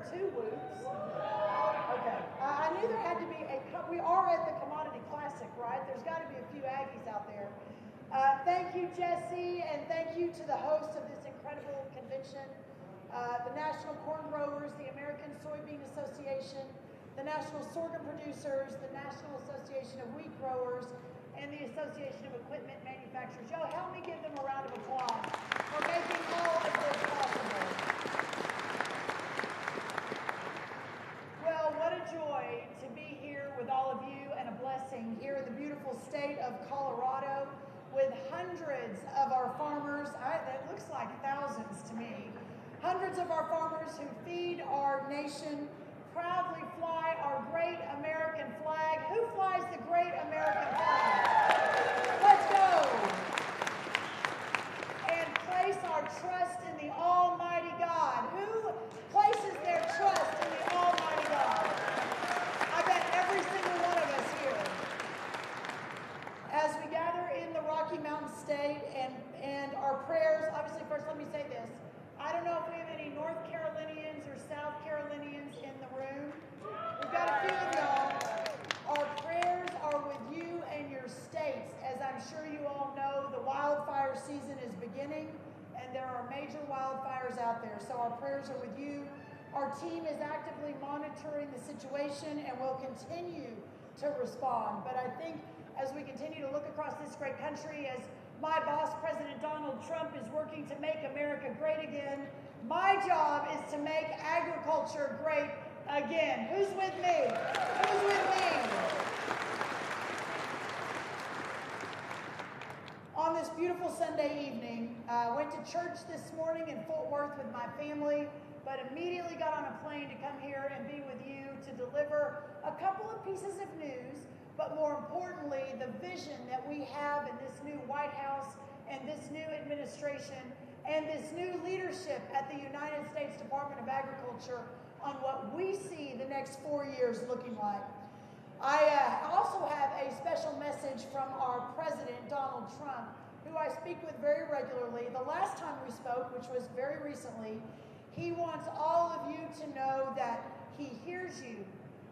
heard two whoops. Okay. I knew there had to be we are at the Commodity Classic, right? There's got to be a few Aggies out there. Thank you, Jesse, and thank you to the hosts of this incredible convention, the National Corn Growers, the American Soybean Association, the National Sorghum Producers, the National Association of Wheat Growers, and the Association of Equipment Manufacturers. Yo, help me give them a round of applause for making all of this possible. Well, what a joy to be here with all of you, and a blessing here in the beautiful state of Colorado with hundreds of our farmers. That looks like thousands to me. Hundreds of our farmers who feed our nation, proudly fly our great American flag. Who flies the great American flag? Let's go. And place our trust in the Almighty God. Who places their trust in the Almighty God? I bet every single one of us here. As we gather in the Rocky Mountain State and our prayers, obviously first let me say this. I don't know if we have any North Carolinians or South Carolinians in the room. We've got a few of y'all. Our prayers are with you and your states. As I'm sure you all know, the wildfire season is beginning, and there are major wildfires out there. So our prayers are with you. Our team is actively monitoring the situation and will continue to respond. But I think as we continue to look across this great country, as my boss, President Donald Trump, is working to make America great again, my job is to make agriculture great again. Who's with me? Who's with me? On this beautiful Sunday evening, I went to church this morning in Fort Worth with my family, but immediately got on a plane to come here and be with you to deliver a couple of pieces of news, but more importantly, the vision that we have in this new White House and this new administration and this new leadership at the United States Department of Agriculture on what we see the next 4 years looking like. I also have a special message from our President, Donald Trump, who I speak with very regularly. The last time we spoke, which was very recently, he wants all of you to know that he hears you.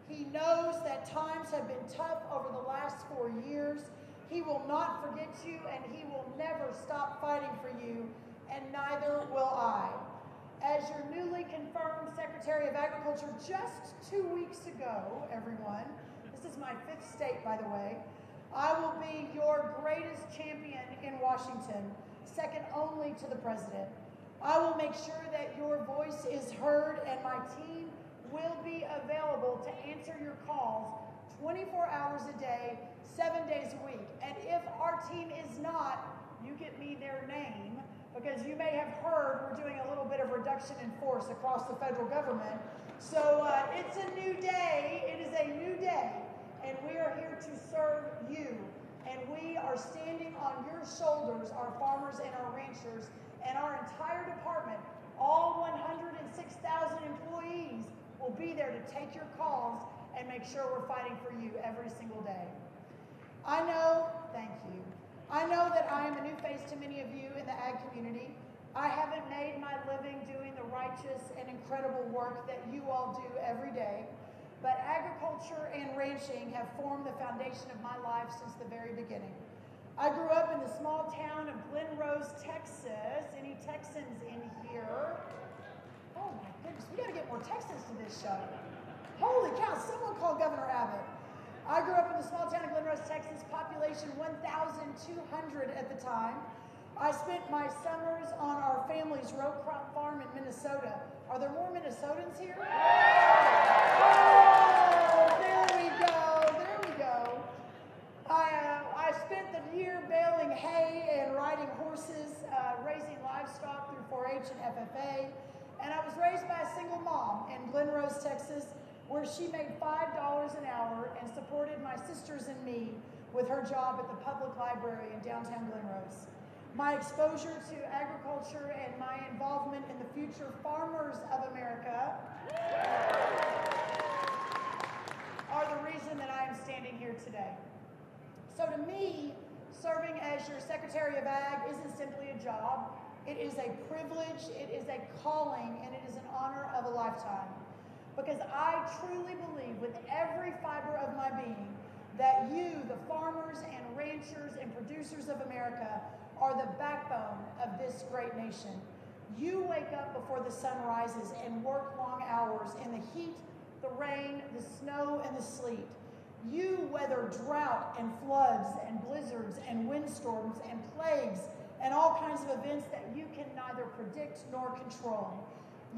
He knows that times have been tough over the last 4 years. He will not forget you, and he will never stop fighting for you, and neither will I. As your newly confirmed Secretary of Agriculture just 2 weeks ago, everyone, this is my 5th state, by the way, I will be your greatest champion in Washington, second only to the President. I will make sure that your voice is heard, and my team will be available to answer your calls 24 hours a day, 7 days a week. And if our team is not, you get me their name, because you may have heard we're doing a little bit of reduction in force across the federal government. So it's a new day. It is a new day, and we are here to serve you. And we are standing on your shoulders, our farmers and our ranchers, and our entire department, all 106,000 employees, will be there to take your calls and make sure we're fighting for you every single day. I know, thank you. I know that I am a new face to many of you in the ag community. I haven't made my living doing the righteous and incredible work that you all do every day, but agriculture and ranching have formed the foundation of my life since the very beginning. I grew up in the small town of Glen Rose, Texas. Any Texans in here? Oh my goodness, we gotta get more Texans to this show. Holy cow, someone called Governor Abbott. I grew up in the small town of Glen Rose, Texas, population 1,200 at the time. I spent my summers on our family's row crop farm in Minnesota. Are there more Minnesotans here? Oh, there we go, there we go. I spent the year baling hay and riding horses, raising livestock through 4-H and FFA. And I was raised by a single mom in Glen Rose, Texas, where she made $5 an hour and supported my sisters and me with her job at the public library in downtown Glen Rose. My exposure to agriculture and my involvement in the future farmers of America are the reason that I am standing here today. So to me, serving as your Secretary of Ag isn't simply a job. It is a privilege, it is a calling, and it is an honor of a lifetime. because I truly believe with every fiber of my being that you, the farmers and ranchers and producers of America, are the backbone of this great nation. You wake up before the sun rises and work long hours in the heat, the rain, the snow, and the sleet. You weather drought and floods and blizzards and windstorms and plagues and all kinds of events that you can neither predict nor control.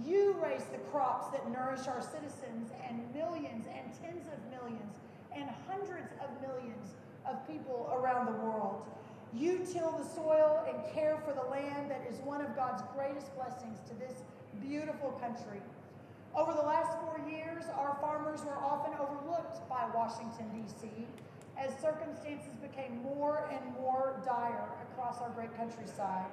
You raise the crops that nourish our citizens and millions and tens of millions and hundreds of millions of people around the world. You till the soil and care for the land that is one of God's greatest blessings to this beautiful country. Over the last 4 years, our farmers were often overlooked by Washington, D.C., as circumstances became more and more dire across our great countryside.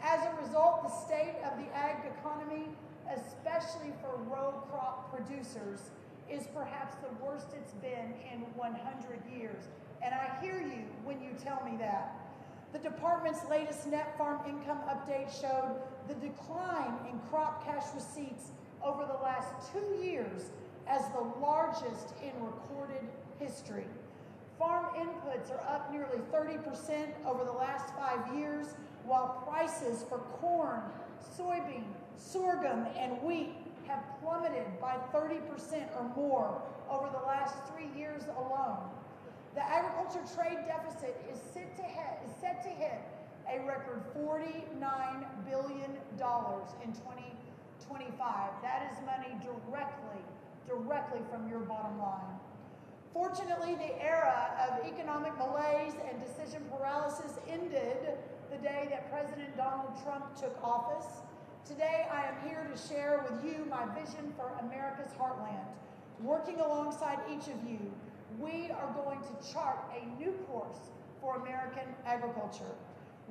As a result, the state of the ag economy, especially for row crop producers, is perhaps the worst it's been in 100 years. And I hear you when you tell me that. The department's latest net farm income update showed the decline in crop cash receipts over the last 2 years as the largest in recorded history. Farm inputs are up nearly 30% over the last 5 years, while prices for corn, soybean, sorghum, and wheat have plummeted by 30% or more over the last 3 years alone. The agriculture trade deficit is set to hit a record $49 billion in 2025. That is money directly from your bottom line. Fortunately, the era of economic malaise and decision paralysis ended the day that President Donald Trump took office. Today, I am here to share with you my vision for America's heartland. Working alongside each of you, we are going to chart a new course for American agriculture.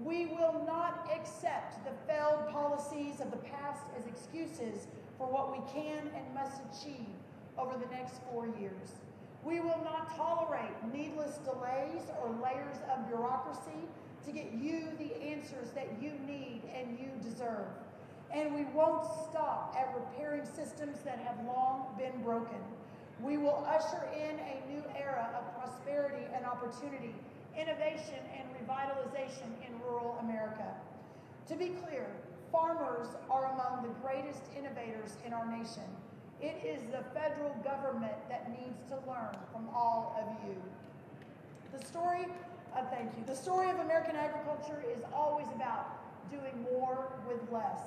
We will not accept the failed policies of the past as excuses for what we can and must achieve over the next 4 years. We will not tolerate needless delays or layers of bureaucracy to get you the answers that you need and you deserve. And we won't stop at repairing systems that have long been broken. We will usher in a new era of prosperity and opportunity, innovation and revitalization in rural America. To be clear, farmers are among the greatest innovators in our nation. It is the federal government that needs to learn from all of you. The story of American agriculture is always about doing more with less.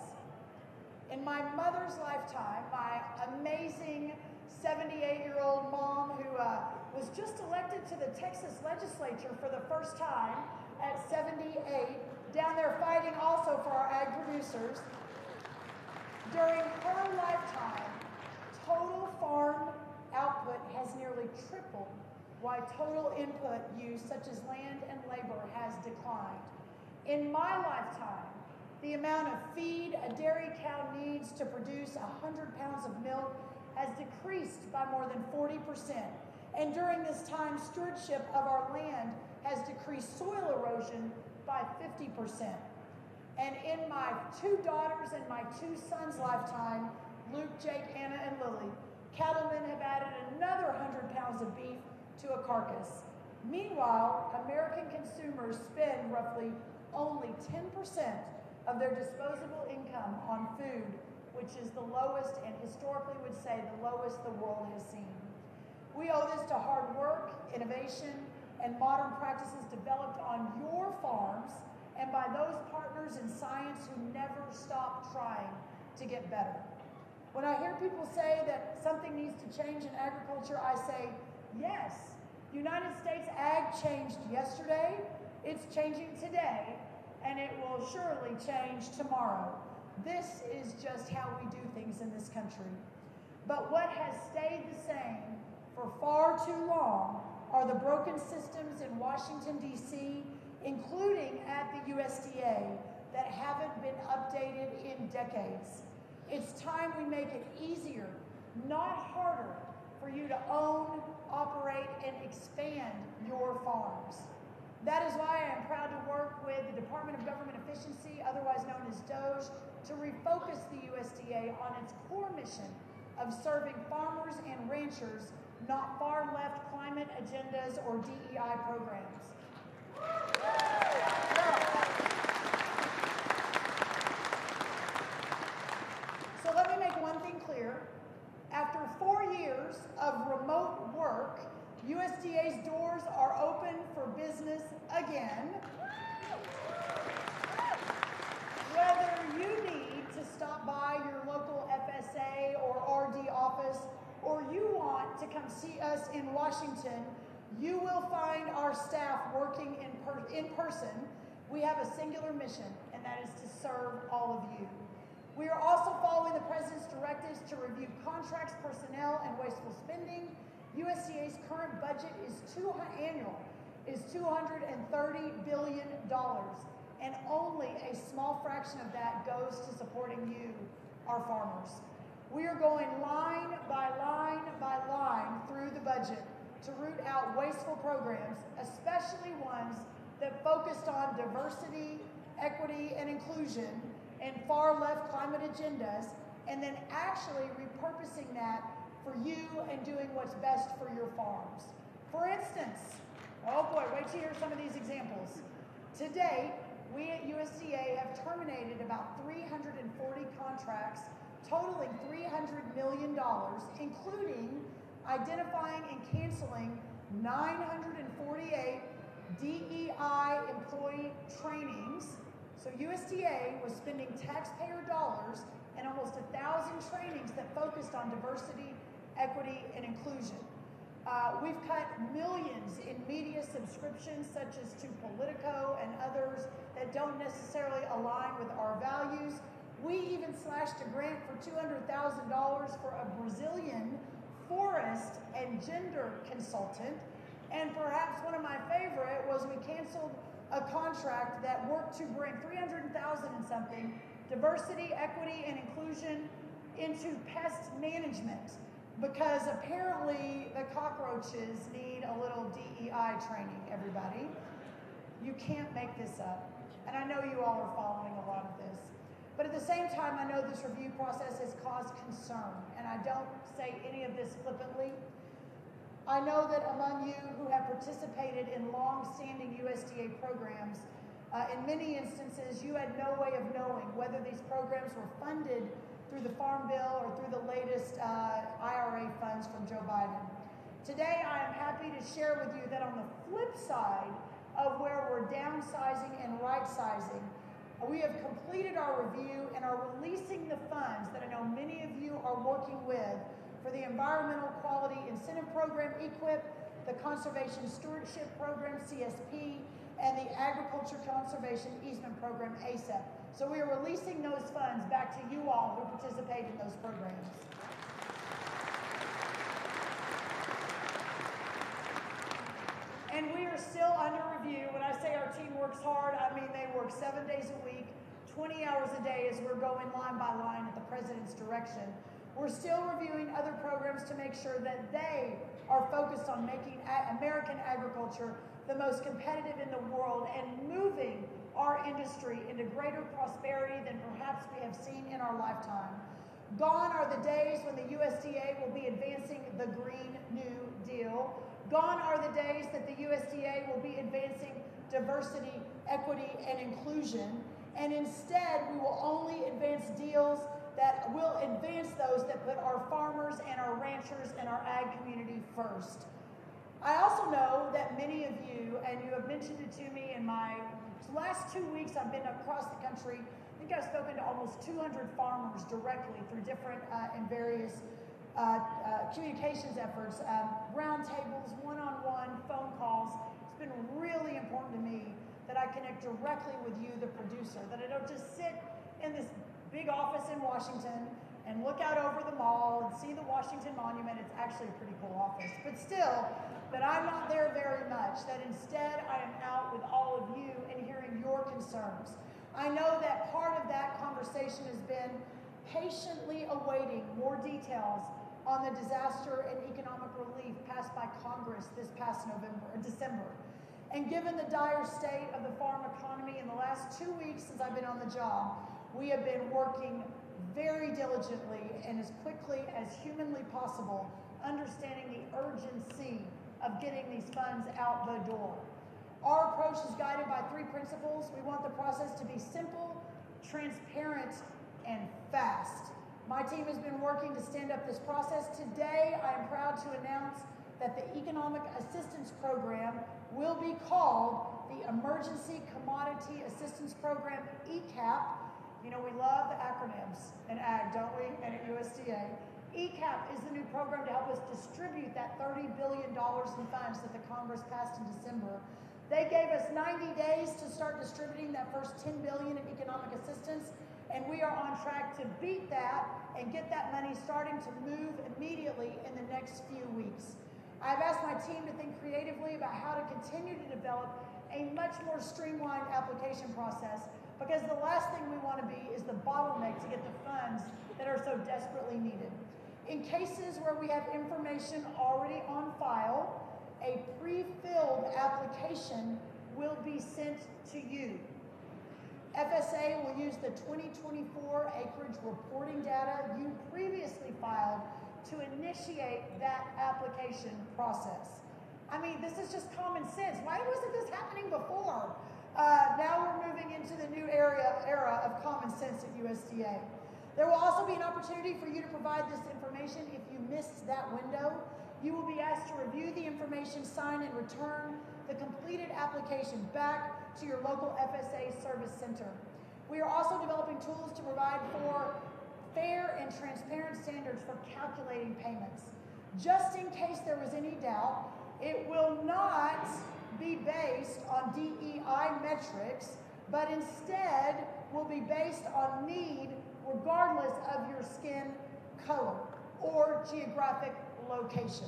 In my mother's lifetime, my amazing 78-year-old mom who was just elected to the Texas legislature for the first time at 78, down there fighting also for our ag producers. During her lifetime, total farm output has nearly tripled, while total input use such as land and labor has declined. In my lifetime, the amount of feed a dairy cow needs to produce 100 pounds of milk has decreased by more than 40%. And during this time, stewardship of our land has decreased soil erosion by 50%. And in my 2 daughters and my 2 sons' lifetime, Luke, Jake, Anna, and Lily, cattlemen have added another 100 pounds of beef to a carcass. Meanwhile, American consumers spend roughly only 10% of their disposable income on food, which is the lowest, and historically would say the lowest the world has seen. We owe this to hard work, innovation, and modern practices developed on your farms and by those partners in science who never stop trying to get better. When I hear people say that something needs to change in agriculture, I say, yes, United States ag changed yesterday, it's changing today, and it will surely change tomorrow. This is just how we do things in this country. But what has stayed the same for far too long are the broken systems in Washington, D.C., including at the USDA, that haven't been updated in decades. It's time we make it easier, not harder, for you to own, operate, and expand your farms. That is why I am proud to work with the Department of Government Efficiency, otherwise known as DOGE, to refocus the USDA on its core mission of serving farmers and ranchers, not far-left climate agendas or DEI programs. So let me make one thing clear. After 4 years of remote work, USDA's doors are open for business again. Whether you need to stop by your local FSA or RD office, or you want to come see us in Washington, you will find our staff working in person. We have a singular mission, and that is to serve all of you. We are also following the President's directives to review contracts, personnel, and wasteful spending. USDA's current budget is $230 billion, and only a small fraction of that goes to supporting you, our farmers. We are going line by line by line through the budget to root out wasteful programs, especially ones that focused on diversity, equity, and inclusion, and far-left climate agendas, and then actually repurposing that for you and doing what's best for your farms. For instance, oh boy, wait till you hear some of these examples. To date, we at USDA have terminated about 340 contracts totaling $300 million, including identifying and canceling 948 DEI employee trainings. So USDA was spending taxpayer dollars and almost 1,000 trainings that focused on diversity, equity, and inclusion. We've cut millions in media subscriptions, such as to Politico and others that don't necessarily align with our values. We even slashed a grant for $200,000 for a Brazilian forest and gender consultant. And perhaps one of my favorite was we canceled a contract that worked to bring $300,000 and something diversity, equity, and inclusion into pest management, because apparently the cockroaches need a little DEI training, everybody. You can't make this up. And I know you all are following a lot of this. But at the same time, I know this review process has caused concern, and I don't say any of this flippantly. I know that among you who have participated in long-standing USDA programs, in many instances, you had no way of knowing whether these programs were funded through the Farm Bill or through the latest IRA funds from Joe Biden. Today, I am happy to share with you that on the flip side of where we're downsizing and right-sizing, we have completed our review and are releasing the funds that I know many of you are working with for the Environmental Quality Incentive Program, EQIP, the Conservation Stewardship Program, CSP, and the Agriculture Conservation Easement Program, ASEP. So we are releasing those funds back to you all who participate in those programs. And we are still under review. When I say our team works hard, I mean they work 7 days a week, 20 hours a day as we're going line by line at the President's direction. We're still reviewing other programs to make sure that they are focused on making American agriculture the most competitive in the world and moving our industry into greater prosperity than perhaps we have seen in our lifetime. Gone are the days when the USDA will be advancing the Green New Deal. Gone are the days that the USDA will be advancing diversity, equity, and inclusion. And instead, we will only advance deals that will advance those that put our farmers and our ranchers and our ag community first. I also know that many of you, and you have mentioned it to me in my last 2 weeks, I've been across the country. I think I've spoken to almost 200 farmers directly through different and various communications efforts, roundtables, one-on-one phone calls. It's been really important to me that I connect directly with you, the producer, that I don't just sit in this big office in Washington and look out over the mall and see the Washington Monument. It's actually a pretty cool office, but still, that I'm not there very much, that instead I am out with all of you and hearing your concerns. I know that part of that conversation has been patiently awaiting more details on the disaster and economic relief passed by Congress this past December. And given the dire state of the farm economy in the last 2 weeks since I've been on the job, we have been working very diligently and as quickly as humanly possible, understanding the urgency of getting these funds out the door. Our approach is guided by 3 principles. We want the process to be simple, transparent, and fast. My team has been working to stand up this process. Today, I am proud to announce that the Economic Assistance Program will be called the Emergency Commodity Assistance Program, ECAP. You know, we love the acronyms in ag, don't we, and at USDA. ECAP is the new program to help us distribute that $30 billion in funds that the Congress passed in December. They gave us 90 days to start distributing that first $10 billion in economic assistance, and we are on track to beat that and get that money starting to move immediately in the next few weeks. I've asked my team to think creatively about how to continue to develop a much more streamlined application process, because the last thing we want to be is the bottleneck to get the funds that are so desperately needed. In cases where we have information already on file, a pre-filled application will be sent to you. FSA will use the 2024 acreage reporting data you previously filed to initiate that application process. I mean, this is just common sense. Why wasn't this happening before? Now we're moving into the new era of common sense at USDA. There will also be an opportunity for you to provide this information if you missed that window. You will be asked to review the information, sign, and return the completed application back to your local FSA service center. We are also developing tools to provide for fair and transparent standards for calculating payments. Just in case there was any doubt, it will not be based on DEI metrics, but instead will be based on need regardless of your skin color or geographic location.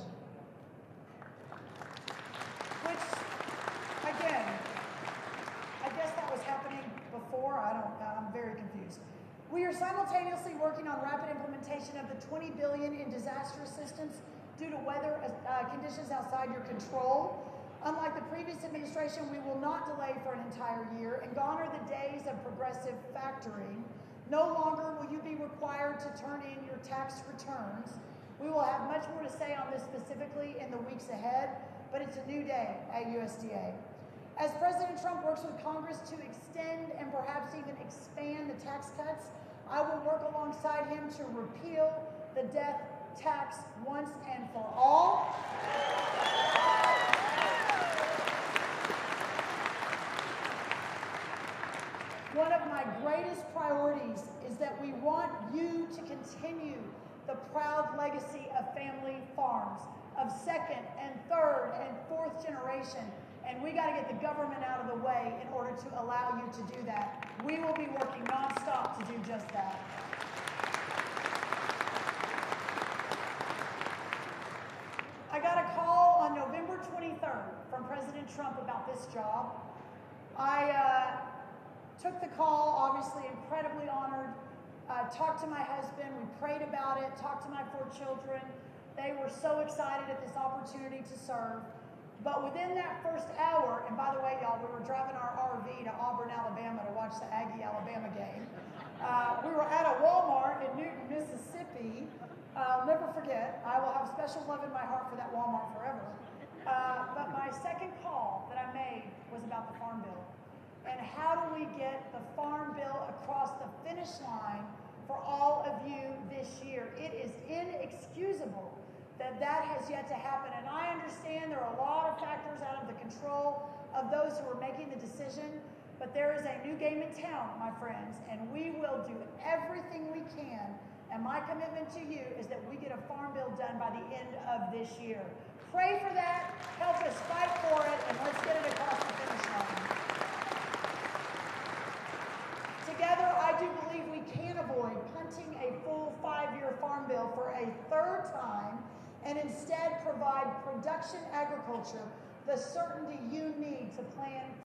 Which, again, I guess that was happening before. I'm very confused. We are simultaneously working on rapid implementation of the $20 billion in disaster assistance due to weather conditions outside your control. Unlike the previous administration, we will not delay for an entire year, and gone are the days of progressive factoring. No longer will you be required to turn in your tax returns. We will have much more to say on this specifically in the weeks ahead, but it's a new day at USDA. As President Trump works with Congress to extend and perhaps even expand the tax cuts, I will work alongside him to repeal the death tax once and for all. One of my greatest priorities is that we want you to continue the proud legacy of family farms, of second and third and fourth generation, and we got to get the government out of the way in order to allow you to do that. We will be working nonstop to do just that. I got a call on November 23rd from President Trump about this job. I took the call, obviously incredibly honored, talked to my husband, we prayed about it, talked to my 4 children. They were so excited at this opportunity to serve. But within that first hour, and by the way, y'all, we were driving our RV to Auburn, Alabama to watch the Aggie-Alabama game. We were at a Walmart in Newton, Mississippi. I'll never forget. I will have special love in my heart for that Walmart forever. But my second call that I made was about the Farm Bill. And how do we get the Farm Bill across the finish line for all of you this year? It is inexcusable that that has yet to happen. And I understand there are a lot of factors out of the control of those who are making the decision, but there is a new game in town, my friends, and we will do everything we can. And my commitment to you is that we get a Farm Bill done by the end of this year. Pray for that, help us fight for it, and let's get it across the finish line. Together, I do believe we can avoid punting a full 5-year Farm Bill for a 3rd time and instead provide production agriculture the certainty you need to plan